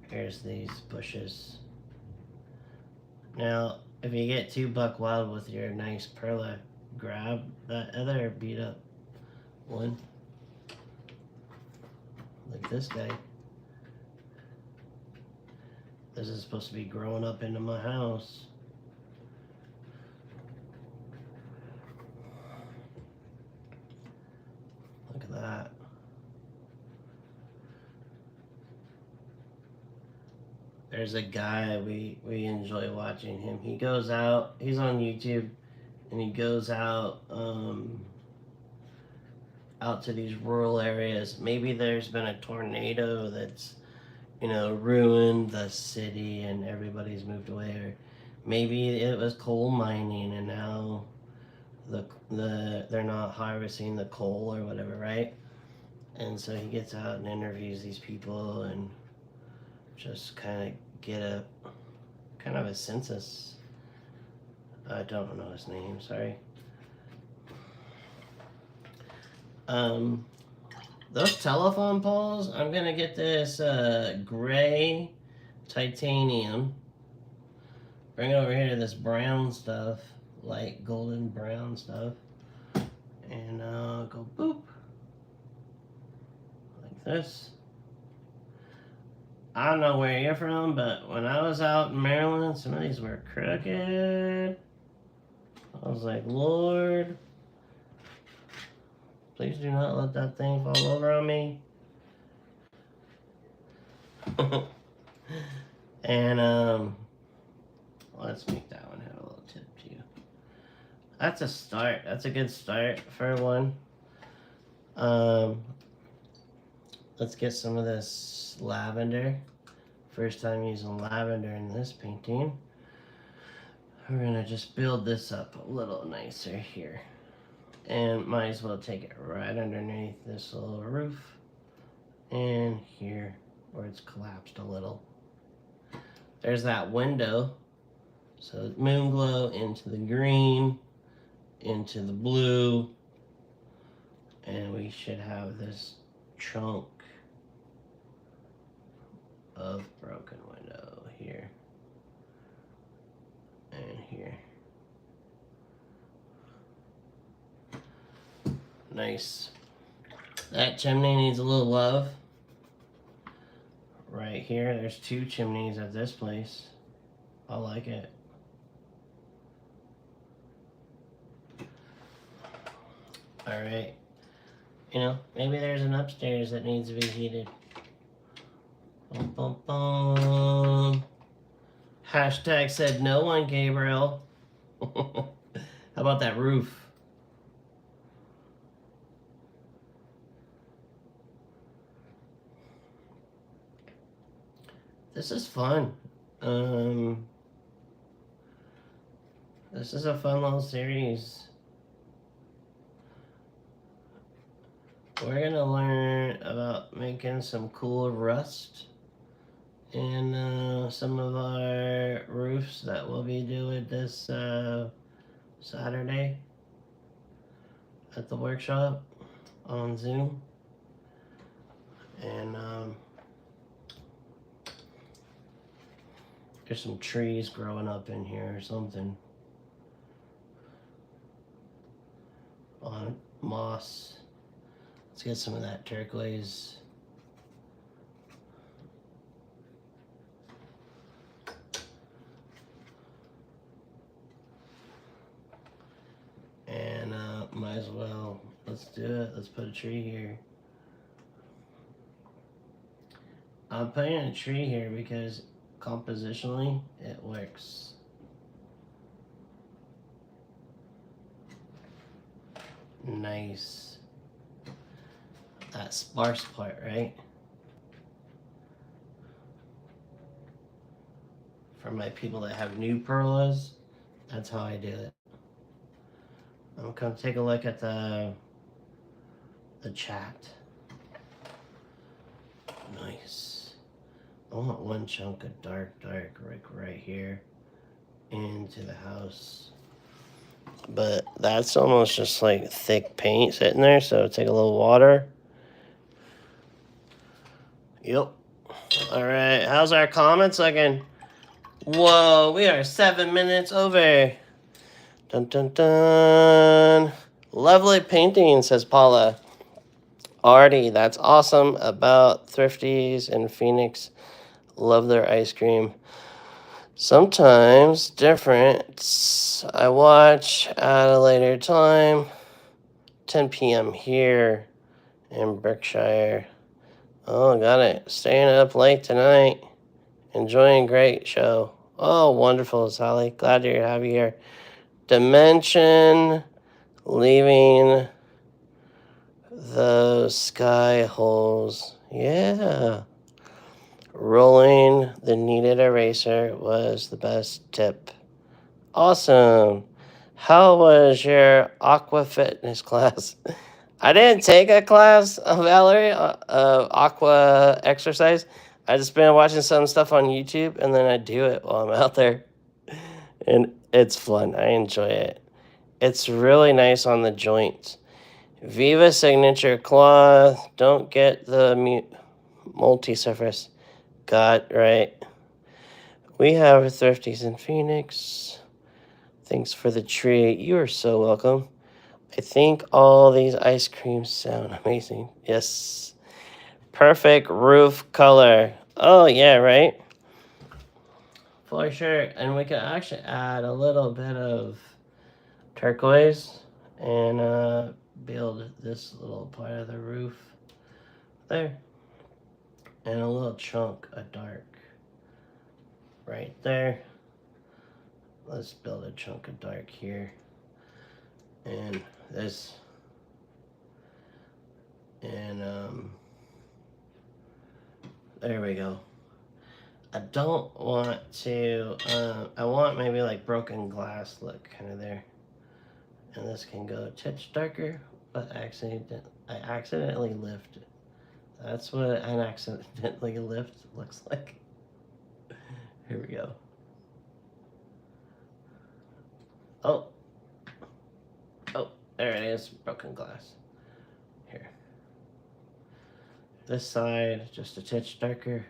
Here's these bushes. Now, if you get too buck wild with your nice perla, grab that other beat up one. Like this guy. This is supposed to be growing up into my house. Look at that. There's a guy, we enjoy watching him. He goes out, he's on YouTube, and he goes out out to these rural areas. Maybe there's been a tornado that's, you know, ruined the city and everybody's moved away, or maybe it was coal mining and now they're not harvesting the coal or whatever, right? And so he gets out and interviews these people and just kind of get a kind of a census. I don't know his name, sorry. Those telephone poles, I'm gonna get this gray titanium, bring it over here to this brown stuff, light golden brown stuff, and go boop, like this. I don't know where you're from, but when I was out in Maryland, some of these were crooked. I was like, Lord, please do not let that thing fall over on me. And let's make that one have a little tip too. That's a start. That's a good start for one. Let's get some of this lavender. First time using lavender in this painting. We're gonna just build this up a little nicer here. And might as well take it right underneath this little roof. And here, where it's collapsed a little. There's that window. So moon glow into the green, into the blue. And we should have this chunk of broken window here and here. Nice. That chimney needs a little love. Right here, there's two chimneys at this place. I like it. All right. You know, maybe there's an upstairs that needs to be heated. Bum, bum, bum. Hashtag said no one, Gabriel. How about that roof? This is fun. This is a fun little series. We're gonna learn about making some cool rust in some of our roofs that we'll be doing this Saturday at the workshop on Zoom. And there's some trees growing up in here or something. On moss. Let's get some of that turquoise. And might as well, let's do it. Let's put a tree here. I'm putting a tree here because compositionally it works. Nice. That sparse part, right? For my people that have new perlas, that's how I do it. I'm gonna come take a look at the chat. Nice. I want one chunk of dark right here into the house. But that's almost just like thick paint sitting there, so take a little water. Yep. Alright, how's our comments looking? Whoa, we are 7 minutes over. Dun dun dun. Lovely painting, says Paula. Artie, that's awesome about Thrifties in Phoenix. Love their ice cream. Sometimes different. I watch at a later time. 10 p.m. here in Berkshire. Oh, got it. Staying up late tonight. Enjoying great show. Oh, wonderful, Sally. Glad to have you here. Dimension. Leaving those sky holes. Yeah. Rolling the needed eraser was the best tip. Awesome. How was your aqua fitness class? I didn't take a class, Valerie, of aqua exercise. I just been watching some stuff on YouTube, and then I do it while I'm out there. And it's fun. I enjoy it. It's really nice on the joints. Viva Signature Cloth. Don't get the multi-surface. Got right. We have Thrifties in Phoenix. Thanks for the treat. You are so welcome. I think all these ice creams sound amazing. Yes. Perfect roof color. Oh, yeah, right? For sure. And we can actually add a little bit of turquoise and build this little part of the roof there. And a little chunk of dark right there. Let's build a chunk of dark here. And this. And there we go. I don't want to, I want maybe like broken glass look kind of there. And this can go a titch darker, but I accidentally lifted. That's what an accidentally lift looks like. Here we go. Oh, there it is, broken glass. Here. This side, just a titch darker.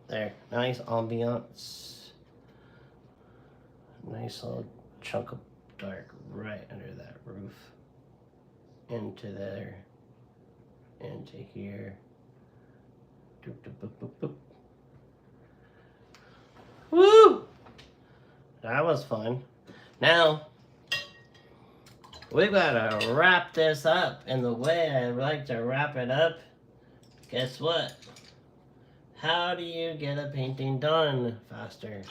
There, nice ambiance. Nice little chunk of dark right under that roof. Into there. Into here. Doop, doop, boop, boop, boop. Woo! That was fun. Now, we gotta wrap this up. And the way I like to wrap it up, guess what? How do you get a painting done faster?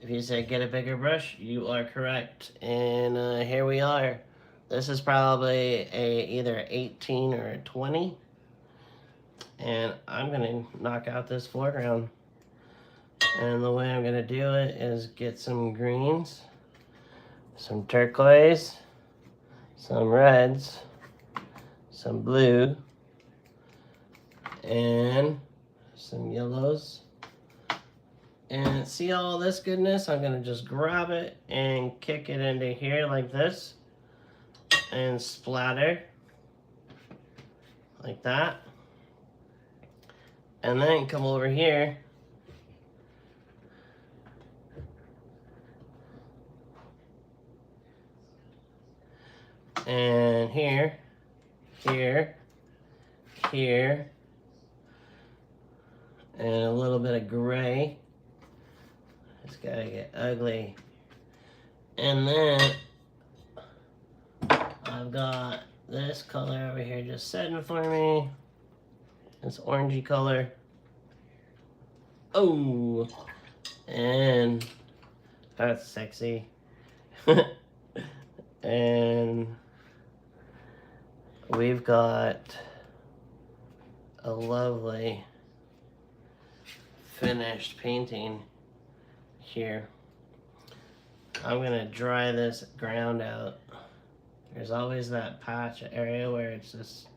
If you say get a bigger brush, you are correct. And here we are. This is probably either 18 or a 20. And I'm gonna knock out this foreground. And the way I'm gonna do it is get some greens, some turquoise, some reds, some blue, and some yellows. And see all this goodness? I'm gonna just grab it and kick it into here like this and splatter like that. And then come over here and here, here, here, and a little bit of gray. It's gotta get ugly. And then I've got this color over here just setting for me. This orangey color. Oh, and that's sexy. And we've got a lovely finished painting here. I'm gonna dry this ground out. There's always that patch area where it's just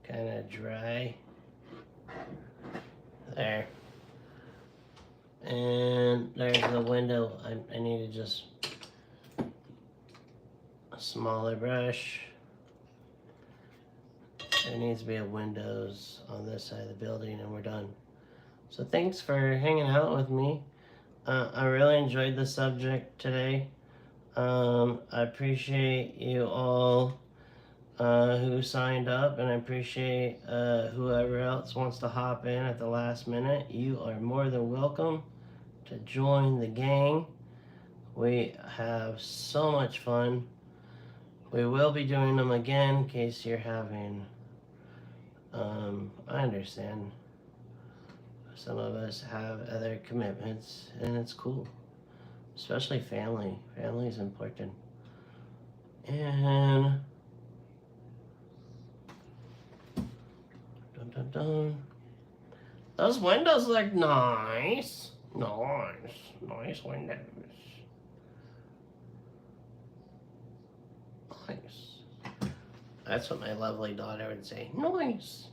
kind of dry. There. And there's the window. I need to just a smaller brush. There needs to be a windows on this side of the building and we're done. So thanks for hanging out with me. I really enjoyed the subject today. I appreciate you all who signed up, and I appreciate whoever else wants to hop in at the last minute. You are more than welcome to join the gang. We have so much fun. We will be doing them again in case you're having, I understand. Some of us have other commitments, and it's cool. Especially family. Family is important. And dun dun dun. Those windows look nice. Nice windows. Nice. That's what my lovely daughter would say. Nice.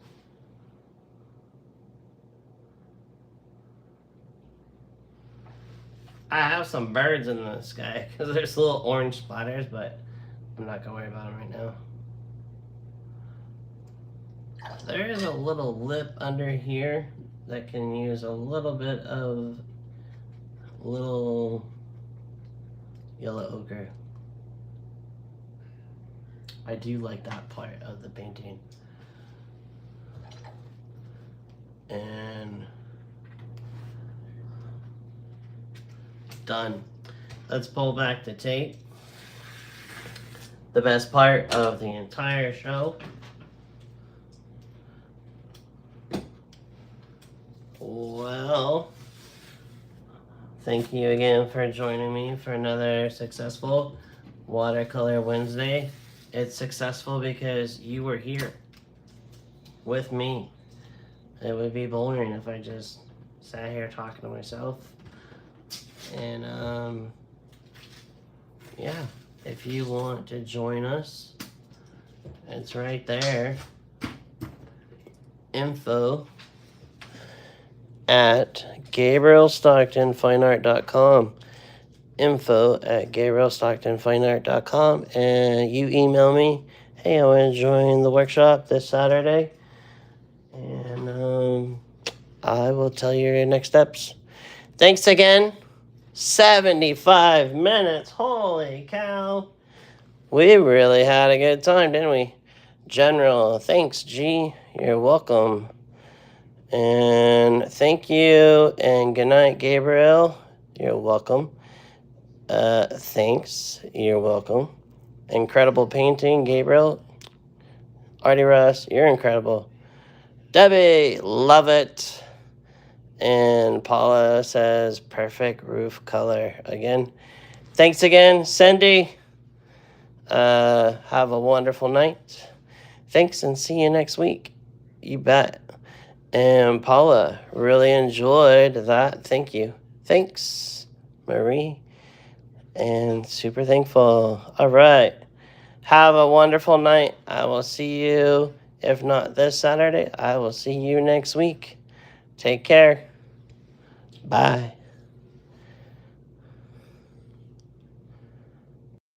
I have some birds in the sky because there's little orange splatters, but I'm not gonna worry about them right now. There is a little lip under here that can use a little bit of little yellow ochre. I do like that part of the painting. And done. Let's pull back the tape. The best part of the entire show. Well, thank you again for joining me for another successful Watercolor Wednesday. It's successful because you were here with me. It would be boring if I just sat here talking to myself. And yeah, if you want to join us, it's right there. Info at GabrielStocktonFineArt.com. Info at GabrielStocktonFineArt.com. And you email me, hey, I want to join the workshop this Saturday. And I will tell you your next steps. Thanks again. 75 minutes. Holy cow. We really had a good time, didn't we? General, thanks, G. You're welcome. And thank you. And good night, Gabriel. You're welcome. Thanks. You're welcome. incredible painting. Gabriel, Artie Russ, you're incredible. Debbie, love it. And Paula says, perfect roof color. Again, thanks again, Cindy. Have a wonderful night. Thanks, and see you next week. You bet. And Paula, really enjoyed that. Thank you. Thanks, Marie. And super thankful. All right. Have a wonderful night. I will see you, if not this Saturday, I will see you next week. Take care. Bye.